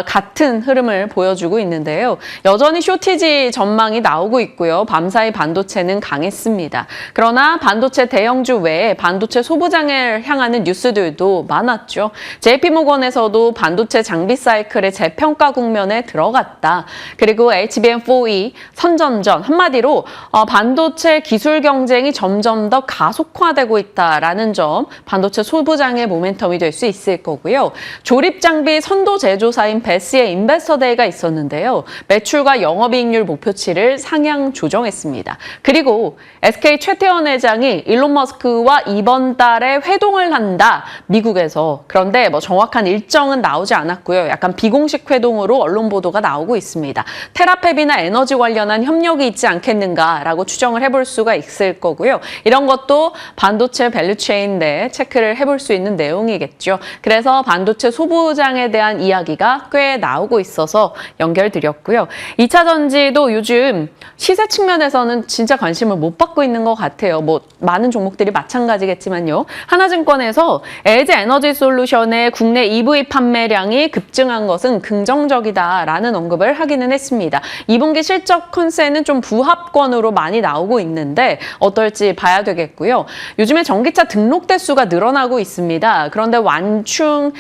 같은 흐름을 보여주고 있는데요. 여전히 쇼티지 전망이 나오고 있고요. 밤사이 반도체는 강했습니다. 그러나 반도체 대형주 외에 반도체 소부장을 향하는 뉴스들도 많았죠. JP모건에서도 반도체 장비 사이클의 재평가 국면에 들어갔다. 그리고 HBM4E 선전전 한마디로 반도체 기술 경쟁이 점점 더 가속화되고 있다라는 점 반도체 소부장의 모멘텀이 될 수 있을 거고요. 조립 장비 선도 제조사인 베스의 인베스터 데이가 있었는데요. 매출과 영업이익률 목표치를 상향 조정했습니다. 그리고 SK 최태원 회장이 일론 머스크와 이번 달에 회동을 한다. 미국에서. 그런데 뭐 정확한 일정은 나오지 않았고요. 약간 비공식 회동으로 언론 보도가 나오고 있습니다. 테라팹이나 에너지 관련한 협력이 있지 않겠는가라고 추정을 해볼 수가 있을 거고요. 이런 것도 반도체 밸류체인 내 체크를 해볼 수 있는 내용이겠죠. 그래서 반도체 소부장에 대한 이야기가 꽤 나오고 있어서 연결드렸고요. 2차 전지도 요즘 시세 측면에서는 진짜 관심을 못 받고 있는 것 같아요. 뭐 많은 종목들이 마찬가지겠지만요. 하나증권에서 LG 에너지 솔루션의 국내 EV 판매량이 급증한 것은 긍정적이다라는 언급을 하기는 했습니다. 2분기 실적 컨센은 좀 부합권으로 많이 나오고 있는데 어떨지 봐야 되겠고요. 요즘에 전기차 등록 대수가 늘어나고 있습니다. 그런데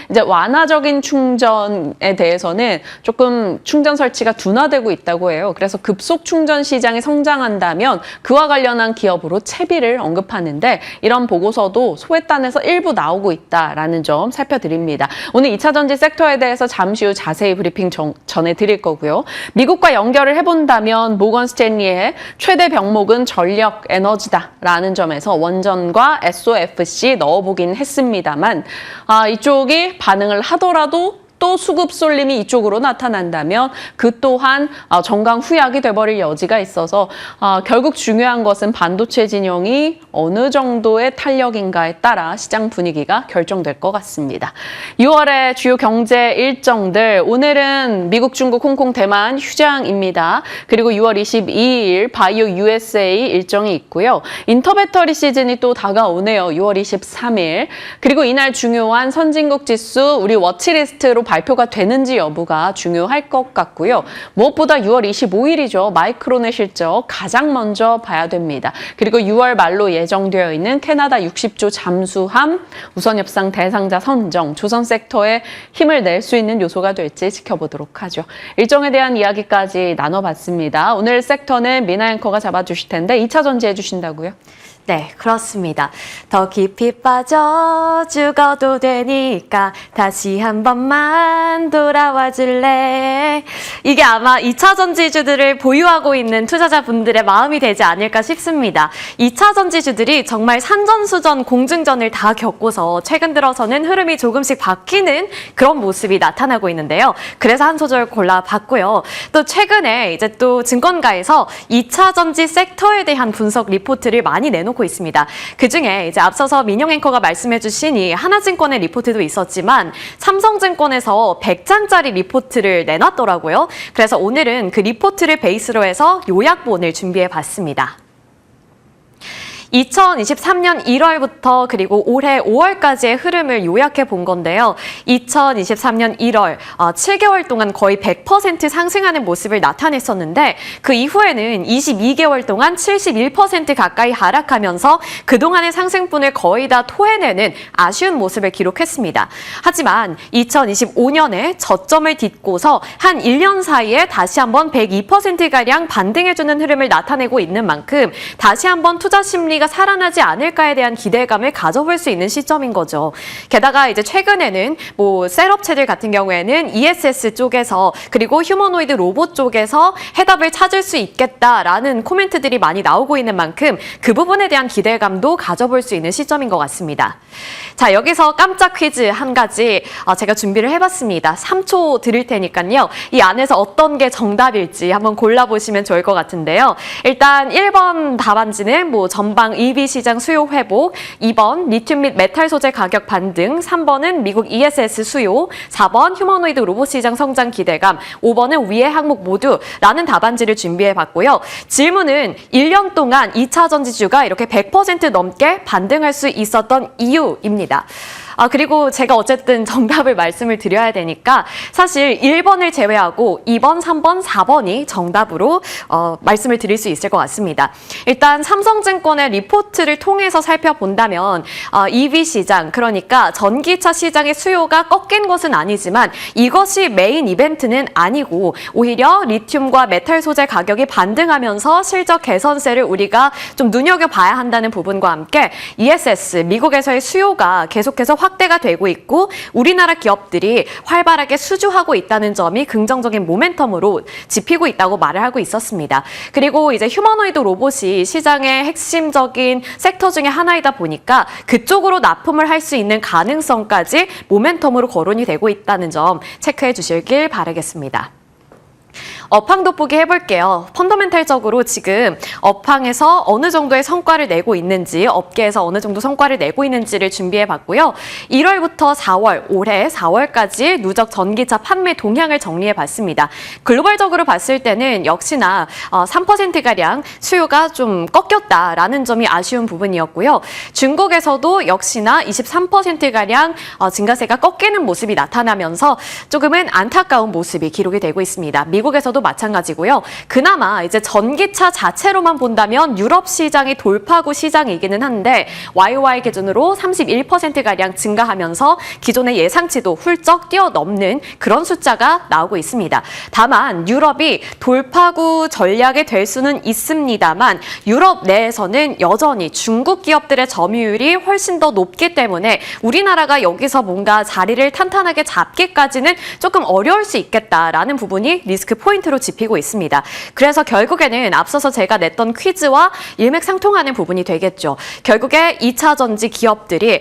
이제 완화적인 충전에 대해서는 조금 충전 설치가 둔화되고 있다고 해요. 그래서 급속 충전 시장이 성장한다면 그와 관련한 기업으로 채비를 언급하는데 이런 보고서도 소외단에서 일부 나오고 있다라는 점 살펴드립니다. 오늘 2차 전지 섹터에 대해서 잠시 후 자세히 브리핑 전해드릴 거고요. 미국과 연결을 해본다면 모건 스탠리의 최대 병목은 전력 에너지다라는 점에서 원전과 SOFC 넣어보긴 했습니다만 이쪽이 반응을 하더라도 또 수급 쏠림이 이쪽으로 나타난다면 그 또한 정강 후약이 돼버릴 여지가 있어서 결국 중요한 것은 반도체 진영이 어느 정도의 탄력인가에 따라 시장 분위기가 결정될 것 같습니다. 6월의 주요 경제 일정들 오늘은 미국, 중국, 홍콩, 대만 휴장입니다. 그리고 6월 22일 바이오 USA 일정이 있고요. 인터배터리 시즌이 또 다가오네요. 6월 23일. 그리고 이날 중요한 선진국 지수 우리 워치리스트로 발표가 되는지 여부가 중요할 것 같고요. 무엇보다 6월 25일이죠. 마이크론의 실적 가장 먼저 봐야 됩니다. 그리고 6월 말로 예정되어 있는 캐나다 60조 잠수함 우선 협상 대상자 선정, 조선 섹터에 힘을 낼 수 있는 요소가 될지 지켜보도록 하죠. 일정에 대한 이야기까지 나눠봤습니다. 오늘 섹터는 미나 앵커가 잡아주실 텐데 2차 전지 해주신다고요? 네, 그렇습니다. 더 깊이 빠져 죽어도 되니까 다시 한 번만 돌아와 줄래. 이게 아마 2차 전지주들을 보유하고 있는 투자자분들의 마음이 되지 않을까 싶습니다. 2차 전지주들이 정말 산전수전, 공중전을 다 겪고서 최근 들어서는 흐름이 조금씩 바뀌는 그런 모습이 나타나고 있는데요. 그래서 한 소절 골라봤고요. 또 최근에 이제 또 증권가에서 2차 전지 섹터에 대한 분석 리포트를 많이 내놓고 있습니다. 그중에 이제 앞서서 민영 앵커가 말씀해주신 이 하나증권의 리포트도 있었지만 삼성증권에서 100장짜리 리포트를 내놨더라고요. 그래서 오늘은 그 리포트를 베이스로 해서 요약본을 준비해봤습니다. 2023년 1월부터 그리고 올해 5월까지의 흐름을 요약해 본 건데요. 2023년 1월 7개월 동안 거의 100% 상승하는 모습을 나타냈었는데 그 이후에는 22개월 동안 71% 가까이 하락하면서 그동안의 상승분을 거의 다 토해내는 아쉬운 모습을 기록했습니다. 하지만 2025년에 저점을 딛고서 한 1년 사이에 다시 한번 102%가량 반등해주는 흐름을 나타내고 있는 만큼 다시 한번 투자 심리가 살아나지 않을까에 대한 기대감을 가져볼 수 있는 시점인 거죠. 게다가 이제 최근에는 셀업체들 같은 경우에는 ESS 쪽에서 그리고 휴머노이드 로봇 쪽에서 해답을 찾을 수 있겠다라는 코멘트들이 많이 나오고 있는 만큼 그 부분에 대한 기대감도 가져볼 수 있는 시점인 것 같습니다. 자, 여기서 깜짝 퀴즈 한 가지 제가 준비를 해봤습니다. 3초 드릴 테니까요. 이 안에서 어떤 게 정답일지 한번 골라보시면 좋을 것 같은데요. 일단 1번 답안지는 전방 EV 시장 수요 회복, 2번 리튬 및 메탈 소재 가격 반등, 3번은 미국 ESS 수요, 4번 휴머노이드 로봇 시장 성장 기대감, 5번은 위의 항목 모두라는 답안지를 준비해봤고요. 질문은 1년 동안 2차 전지주가 이렇게 100% 넘게 반등할 수 있었던 이유입니다. 그리고 제가 어쨌든 정답을 말씀을 드려야 되니까 사실 1번을 제외하고 2번, 3번, 4번이 정답으로 말씀을 드릴 수 있을 것 같습니다. 일단 삼성증권의 리포트를 통해서 살펴본다면 EV 시장, 그러니까 전기차 시장의 수요가 꺾인 것은 아니지만 이것이 메인 이벤트는 아니고 오히려 리튬과 메탈 소재 가격이 반등하면서 실적 개선세를 우리가 좀 눈여겨봐야 한다는 부분과 함께 ESS, 미국에서의 수요가 계속해서 확대가 되고 있고 우리나라 기업들이 활발하게 수주하고 있다는 점이 긍정적인 모멘텀으로 짚히고 있다고 말을 하고 있었습니다. 그리고 이제 휴머노이드 로봇이 시장의 핵심적인 섹터 중에 하나이다 보니까 그쪽으로 납품을 할 수 있는 가능성까지 모멘텀으로 거론이 되고 있다는 점 체크해 주시길 바라겠습니다. 업황 돋보기 해볼게요. 펀더멘탈적으로 지금 업황에서 어느 정도의 성과를 내고 있는지, 업계에서 어느 정도 성과를 내고 있는지를 준비해봤고요. 1월부터 4월, 올해 4월까지 누적 전기차 판매 동향을 정리해봤습니다. 글로벌적으로 봤을 때는 역시나 3%가량 수요가 좀 꺾였다라는 점이 아쉬운 부분이었고요. 중국에서도 역시나 23%가량 증가세가 꺾이는 모습이 나타나면서 조금은 안타까운 모습이 기록이 되고 있습니다. 미국에서도 마찬가지고요. 그나마 이제 전기차 자체로만 본다면 유럽 시장이 돌파구 시장이기는 한데 YOY 기준으로 31%가량 증가하면서 기존의 예상치도 훌쩍 뛰어넘는 그런 숫자가 나오고 있습니다. 다만 유럽이 돌파구 전략이 될 수는 있습니다만 유럽 내에서는 여전히 중국 기업들의 점유율이 훨씬 더 높기 때문에 우리나라가 여기서 뭔가 자리를 탄탄하게 잡기까지는 조금 어려울 수 있겠다라는 부분이 리스크 포인트로 짚히고 있습니다. 그래서 결국에는 앞서서 제가 냈던 퀴즈와 일맥상통하는 부분이 되겠죠. 결국에 2차 전지 기업들이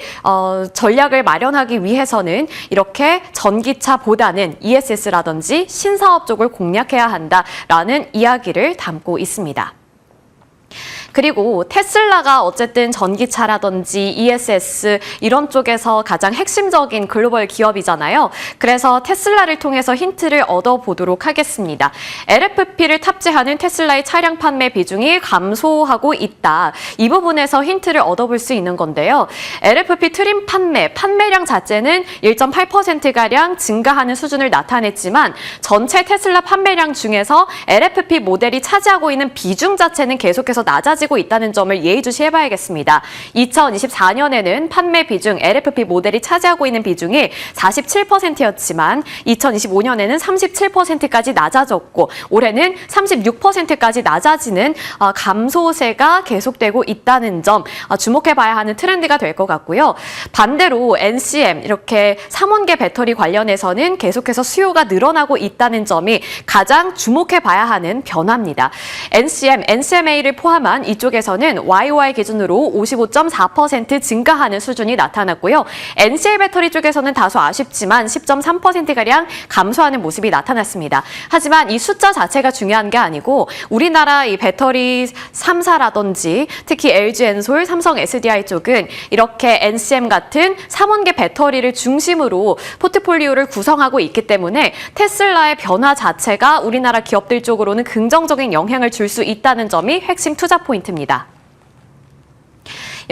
전략을 마련하기 위해서는 이렇게 전기차보다는 ESS라든지 신사업 쪽을 공략해야 한다라는 이야기를 담고 있습니다. 그리고 테슬라가 어쨌든 전기차라든지 ESS 이런 쪽에서 가장 핵심적인 글로벌 기업이잖아요. 그래서 테슬라를 통해서 힌트를 얻어보도록 하겠습니다. LFP를 탑재하는 테슬라의 차량 판매 비중이 감소하고 있다. 이 부분에서 힌트를 얻어볼 수 있는 건데요. LFP 트림 판매량 자체는 1.8%가량 증가하는 수준을 나타냈지만 전체 테슬라 판매량 중에서 LFP 모델이 차지하고 있는 비중 자체는 계속해서 낮아지고 있다는 점을 예의주시해봐야겠습니다. 2024년에는 판매 비중, LFP 모델이 차지하고 있는 비중이 47%였지만 2025년에는 37%까지 낮아졌고 올해는 36%까지 낮아지는 감소세가 계속되고 있다는 점 주목해봐야 하는 트렌드가 될 것 같고요. 반대로 NCM, 이렇게 3원계 배터리 관련해서는 계속해서 수요가 늘어나고 있다는 점이 가장 주목해봐야 하는 변화입니다. NCMA를 포함한 이쪽에서는 YOY 기준으로 55.4% 증가하는 수준이 나타났고요. NCL 배터리 쪽에서는 다소 아쉽지만 10.3%가량 감소하는 모습이 나타났습니다. 하지만 이 숫자 자체가 중요한 게 아니고 우리나라 이 배터리 3사라든지 특히 LG엔솔, 삼성 SDI 쪽은 이렇게 NCM 같은 3원계 배터리를 중심으로 포트폴리오를 구성하고 있기 때문에 테슬라의 변화 자체가 우리나라 기업들 쪽으로는 긍정적인 영향을 줄 수 있다는 점이 핵심 투자 포인트입니다.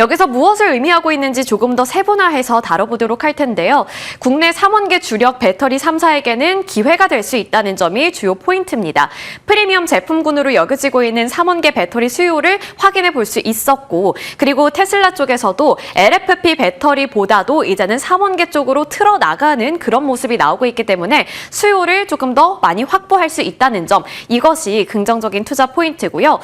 여기서 무엇을 의미하고 있는지 조금 더 세분화해서 다뤄보도록 할 텐데요. 국내 3원계 주력 배터리 3사에게는 기회가 될 수 있다는 점이 주요 포인트입니다. 프리미엄 제품군으로 여겨지고 있는 3원계 배터리 수요를 확인해 볼 수 있었고, 그리고 테슬라 쪽에서도 LFP 배터리보다도 이제는 3원계 쪽으로 틀어나가는 그런 모습이 나오고 있기 때문에 수요를 조금 더 많이 확보할 수 있다는 점, 이것이 긍정적인 투자 포인트고요.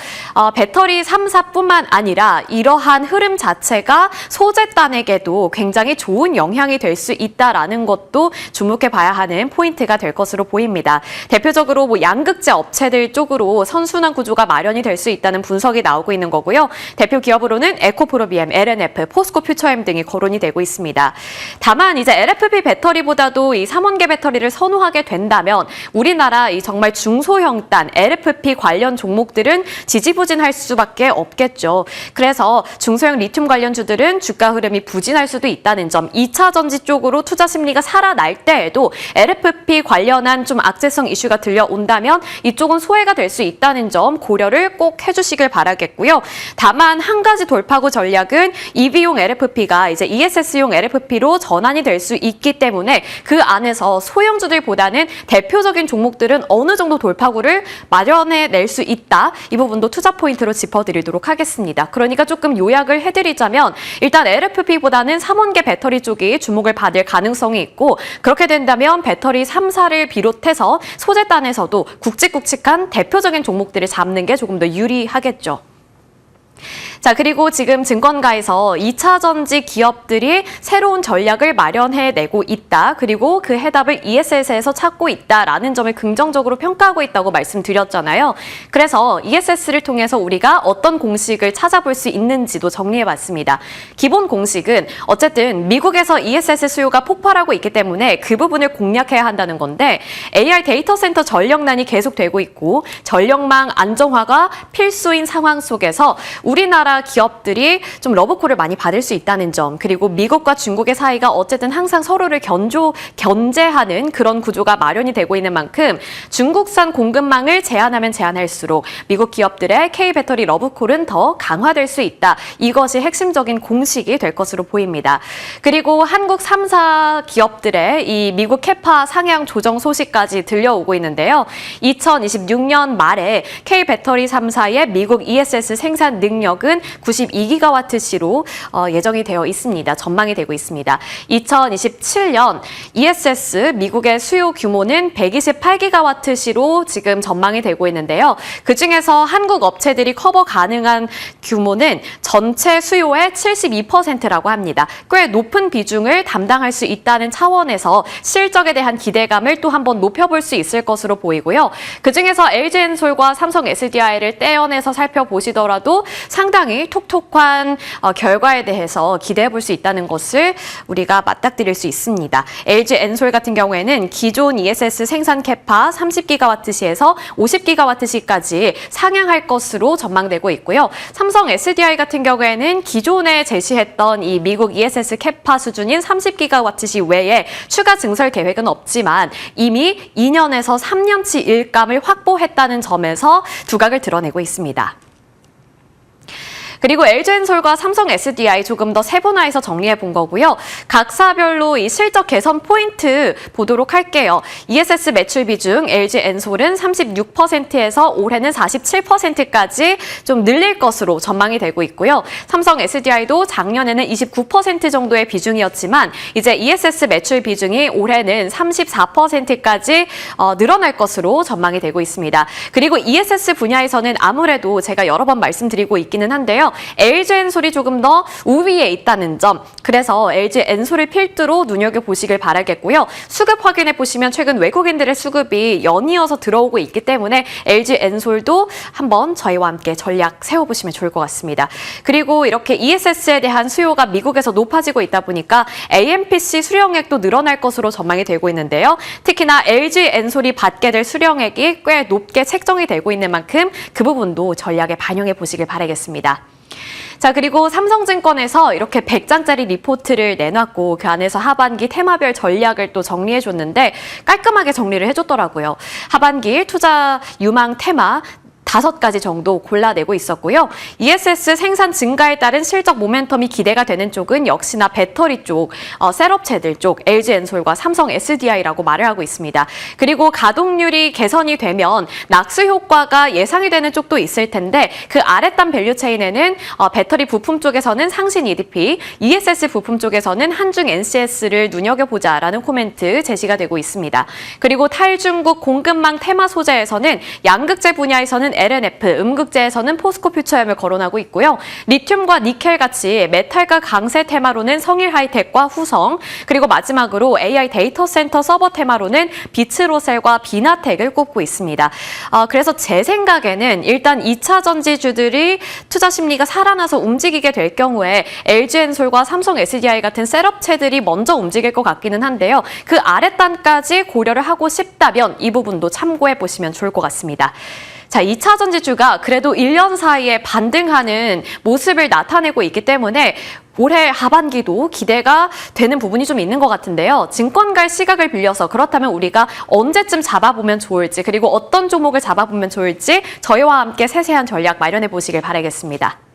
배터리 3사뿐만 아니라 이러한 흐름 자체가 소재단에게도 굉장히 좋은 영향이 될 수 있다라는 것도 주목해 봐야 하는 포인트가 될 것으로 보입니다. 대표적으로 양극재 업체들 쪽으로 선순환 구조가 마련이 될 수 있다는 분석이 나오고 있는 거고요. 대표 기업으로는 에코프로비엠, LNF, 포스코 퓨처엠 등이 거론이 되고 있습니다. 다만 이제 LFP 배터리보다도 이 3원계 배터리를 선호하게 된다면 우리나라 이 정말 중소형단 LFP 관련 종목들은 지지부진할 수밖에 없겠죠. 그래서 중소형 리튬 관련주들은 주가 흐름이 부진할 수도 있다는 점, 2차 전지 쪽으로 투자 심리가 살아날 때에도 LFP 관련한 좀 악재성 이슈가 들려온다면 이쪽은 소외가 될 수 있다는 점 고려를 꼭 해주시길 바라겠고요. 다만 한 가지 돌파구 전략은 EV용 LFP가 이제 ESS용 LFP로 전환이 될 수 있기 때문에 그 안에서 소형주들보다는 대표적인 종목들은 어느 정도 돌파구를 마련해낼 수 있다. 이 부분도 투자 포인트로 짚어드리도록 하겠습니다. 그러니까 조금 요약을 해드리자면 일단 LFP보다는 3원계 배터리 쪽이 주목을 받을 가능성이 있고, 그렇게 된다면 배터리 3사를 비롯해서 소재단에서도 굵직굵직한 대표적인 종목들을 잡는 게 조금 더 유리하겠죠. 자, 그리고 지금 증권가에서 2차 전지 기업들이 새로운 전략을 마련해내고 있다. 그리고 그 해답을 ESS에서 찾고 있다라는 점을 긍정적으로 평가하고 있다고 말씀드렸잖아요. 그래서 ESS를 통해서 우리가 어떤 공식을 찾아볼 수 있는지도 정리해봤습니다. 기본 공식은 어쨌든 미국에서 ESS 수요가 폭발하고 있기 때문에 그 부분을 공략해야 한다는 건데, AI 데이터 센터 전력난이 계속되고 있고 전력망 안정화가 필수인 상황 속에서 우리나라 기업들이 좀 러브콜을 많이 받을 수 있다는 점, 그리고 미국과 중국의 사이가 어쨌든 항상 서로를 견제하는 그런 구조가 마련이 되고 있는 만큼 중국산 공급망을 제한하면 제한할수록 미국 기업들의 K배터리 러브콜은 더 강화될 수 있다. 이것이 핵심적인 공식이 될 것으로 보입니다. 그리고 한국 3사 기업들의 이 미국 캐파 상향 조정 소식까지 들려오고 있는데요. 2026년 말에 K배터리 3사의 미국 ESS 생산 능력은 92GWh로 예정이 되어 있습니다. 전망이 되고 있습니다. 2027년 ESS 미국의 수요 규모는 128GWh로 지금 전망이 되고 있는데요. 그중에서 한국 업체들이 커버 가능한 규모는 전체 수요의 72%라고 합니다. 꽤 높은 비중을 담당할 수 있다는 차원에서 실적에 대한 기대감을 또 한번 높여볼 수 있을 것으로 보이고요. 그중에서 LG엔솔과 삼성 SDI를 떼어내서 살펴보시더라도 상당히 톡톡한 결과에 대해서 기대해 볼 수 있다는 것을 우리가 맞닥뜨릴 수 있습니다. LG엔솔 같은 경우에는 기존 ESS 생산 캐파 30GWh에서 50GWh까지 상향할 것으로 전망되고 있고요. 삼성 SDI 같은 경우에는 기존에 제시했던 이 미국 ESS 캐파 수준인 30GWh 외에 추가 증설 계획은 없지만 이미 2년에서 3년치 일감을 확보했다는 점에서 두각을 드러내고 있습니다. 그리고 LG엔솔과 삼성 SDI 조금 더 세분화해서 정리해 본 거고요. 각사별로 이 실적 개선 포인트 보도록 할게요. ESS 매출 비중 LG엔솔은 36%에서 올해는 47%까지 좀 늘릴 것으로 전망이 되고 있고요. 삼성 SDI도 작년에는 29% 정도의 비중이었지만 이제 ESS 매출 비중이 올해는 34%까지 늘어날 것으로 전망이 되고 있습니다. 그리고 ESS 분야에서는 아무래도 제가 여러 번 말씀드리고 있기는 한데요. LG엔솔이 조금 더 우위에 있다는 점, 그래서 LG엔솔을 필두로 눈여겨보시길 바라겠고요. 수급 확인해 보시면 최근 외국인들의 수급이 연이어서 들어오고 있기 때문에 LG엔솔도 한번 저희와 함께 전략 세워보시면 좋을 것 같습니다. 그리고 이렇게 ESS에 대한 수요가 미국에서 높아지고 있다 보니까 AMPC 수령액도 늘어날 것으로 전망이 되고 있는데요. 특히나 LG엔솔이 받게 될 수령액이 꽤 높게 책정이 되고 있는 만큼 그 부분도 전략에 반영해 보시길 바라겠습니다. 자, 그리고 삼성증권에서 이렇게 100장짜리 리포트를 내놨고 그 안에서 하반기 테마별 전략을 또 정리해줬는데 깔끔하게 정리를 해줬더라고요. 하반기 투자 유망 테마 5가지 정도 골라내고 있었고요. ESS 생산 증가에 따른 실적 모멘텀이 기대가 되는 쪽은 역시나 배터리 쪽, 셋업체들 쪽, LG엔솔과 삼성 SDI라고 말을 하고 있습니다. 그리고 가동률이 개선이 되면 낙수 효과가 예상이 되는 쪽도 있을 텐데 그 아랫단 밸류체인에는 배터리 부품 쪽에서는 상신 EDP, ESS 부품 쪽에서는 한중 NCS를 눈여겨보자라는 코멘트 제시가 되고 있습니다. 그리고 탈중국 공급망 테마 소재에서는 양극재 분야에서는 LNF, 음극재에서는 포스코 퓨처엠을 거론하고 있고요. 리튬과 니켈 같이 메탈과 강세 테마로는 성일하이텍과 후성, 그리고 마지막으로 AI 데이터 센터 서버 테마로는 비츠로셀과 비나텍을 꼽고 있습니다. 그래서 제 생각에는 일단 2차 전지주들이 투자 심리가 살아나서 움직이게 될 경우에 LG엔솔과 삼성 SDI 같은 셋업체들이 먼저 움직일 것 같기는 한데요. 그 아랫단까지 고려를 하고 싶다면 이 부분도 참고해 보시면 좋을 것 같습니다. 자, 2차 전지주가 그래도 1년 사이에 반등하는 모습을 나타내고 있기 때문에 올해 하반기도 기대가 되는 부분이 좀 있는 것 같은데요. 증권가의 시각을 빌려서 그렇다면 우리가 언제쯤 잡아보면 좋을지, 그리고 어떤 종목을 잡아보면 좋을지 저희와 함께 세세한 전략 마련해 보시길 바라겠습니다.